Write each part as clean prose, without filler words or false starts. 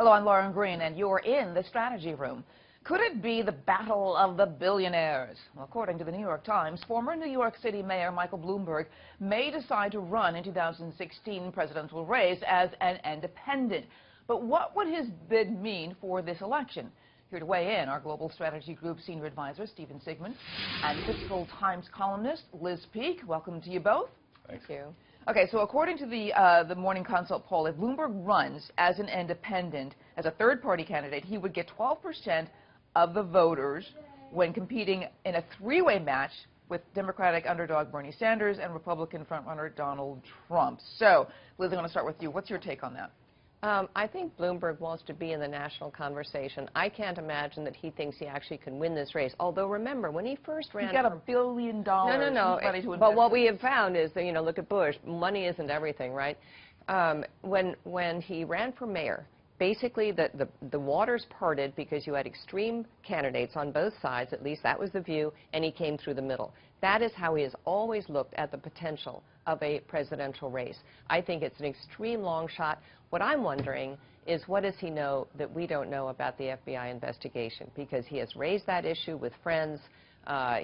Hello, I'm Lauren Green, and you're in the strategy room. Could it be the battle of the billionaires? Well, according to the New York Times, former New York City Mayor Michael Bloomberg may decide to run in 2016 presidential race as an independent. But what would his bid mean for this election? Here to weigh in, our Global Strategy Group Senior Advisor, Sigmund, and Fiscal Times columnist, Liz Peek. Welcome to you both. Thank you. Okay, so according to the Morning Consult poll, if Bloomberg runs as an independent, as a third-party candidate, he would get 12% of the voters when competing in a three-way match with Democratic underdog Bernie Sanders and Republican frontrunner Donald Trump. So, Liz, I'm going to start with you. What's your take on that? I think Bloomberg wants to be in the national conversation. I can't imagine that he thinks he actually can win this race. Although, remember, when he first ran... He's got $1 billion. No. But what we have found is that, you know, look at Bush. Money isn't everything, right? When he ran for mayor, basically the waters parted because you had extreme candidates on both sides. At least that was the view, and he came through the middle. That is how he has always looked at the potential of a presidential race. I think it's an extreme long shot. What I'm wondering is, what does he know that we don't know about the FBI investigation? Because he has raised that issue with friends.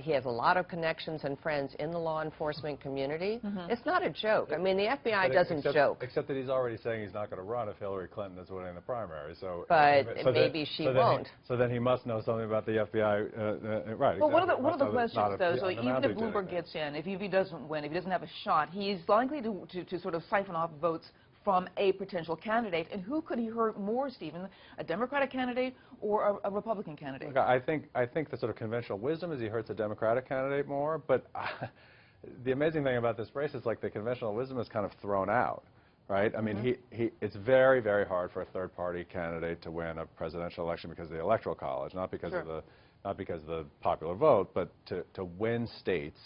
He has a lot of connections and friends in the law enforcement community. It's not a joke. I mean, the FBI doesn't joke. Except that he's already saying he's not going to run if Hillary Clinton is winning the primary. So, but maybe she won't. So then he must know something about the FBI, right? Well, exactly. one of the questions, though, so even if Bloomberg gets in, if he doesn't win, if he doesn't have a shot, he's likely to sort of siphon off votes from a potential candidate. And who could he hurt more, Stephen, a Democratic candidate or a Republican candidate? Look, I think the sort of conventional wisdom is he hurts a Democratic candidate more. But the amazing thing about this race is, like, the conventional wisdom is kind of thrown out, right? I mean, it's very, very hard for a third-party candidate to win a presidential election because of the Electoral College, not because of the popular vote, but to win states,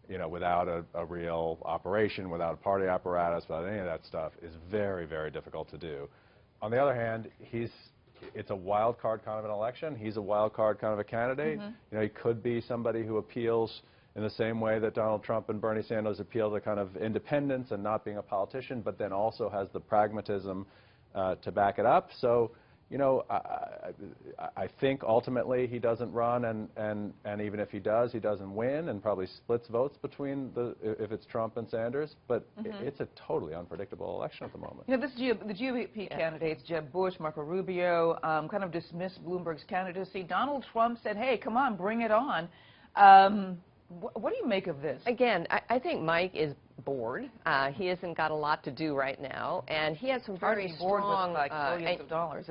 you know, without a real operation, without a party apparatus, without any of that stuff, is very, very difficult to do. On the other hand, it's a wild card kind of an election. He's a wild card kind of a candidate. You know, he could be somebody who appeals in the same way that Donald Trump and Bernie Sanders appeal to kind of independence and not being a politician, but then also has the pragmatism to back it up. So, you know, I think ultimately he doesn't run, and even if he does, he doesn't win and probably splits votes between if it's Trump and Sanders. But it's a totally unpredictable election at the moment. You know, the GOP candidates, Jeb Bush, Marco Rubio, kind of dismissed Bloomberg's candidacy. Donald Trump said, hey, come on, bring it on. What do you make of this? Again, I think Mike is bored. He hasn't got a lot to do right now, and he has some very strong, with, like, billions of dollars.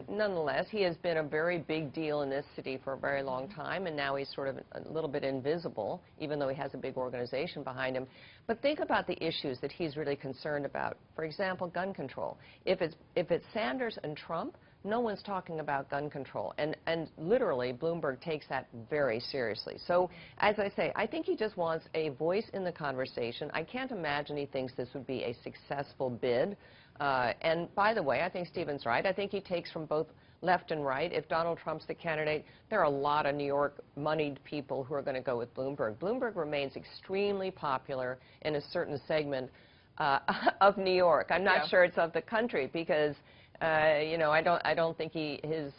Nonetheless, he has been a very big deal in this city for a very long time, and now he's sort of a little bit invisible, even though he has a big organization behind him. But think about the issues that he's really concerned about. For example, gun control. If it's Sanders and Trump, no one's talking about gun control, and literally Bloomberg takes that very seriously. So, as I say, I think he just wants a voice in the conversation. I can't imagine he thinks this would be a successful bid. And by the way, I think Stephen's right. I think he takes from both left and right. If Donald Trump's the candidate, there are a lot of New York moneyed people who are going to go with Bloomberg. Bloomberg remains extremely popular in a certain segment of New York. I'm not sure it's of the country, because you know, I don't think his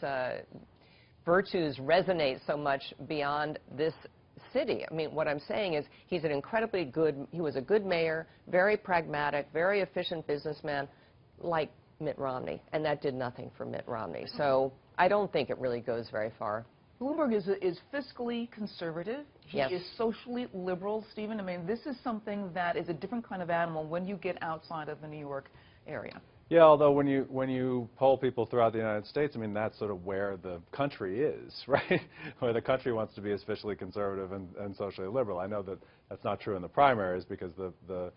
virtues resonate so much beyond this city. I mean, what I'm saying is he's an incredibly good, he was a good mayor, very pragmatic, very efficient businessman, like Mitt Romney, and that did nothing for Mitt Romney. So I don't think it really goes very far. Bloomberg is fiscally conservative. He is socially liberal, Stephen. I mean, this is something that is a different kind of animal when you get outside of the New York area. Yeah, although when you poll people throughout the United States, I mean, that's sort of where the country is, right? Where the country wants to be as fiscally conservative and socially liberal. I know that that's not true in the primaries, because the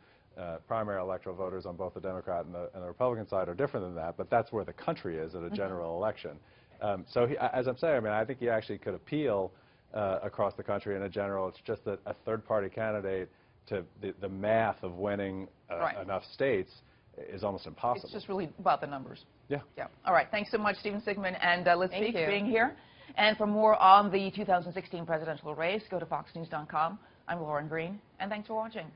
primary electoral voters on both the Democrat and the Republican side are different than that, but that's where the country is at a general election. So as I'm saying, I mean, I think he actually could appeal across the country in a general. It's just that a third-party candidate, to the math of winning enough states, is almost impossible. It's just really about the numbers. Yeah. All right. Thanks so much, Sigmund and Liz Peek, for being here. And for more on the 2016 presidential race, go to foxnews.com. I'm Lauren Green, and thanks for watching.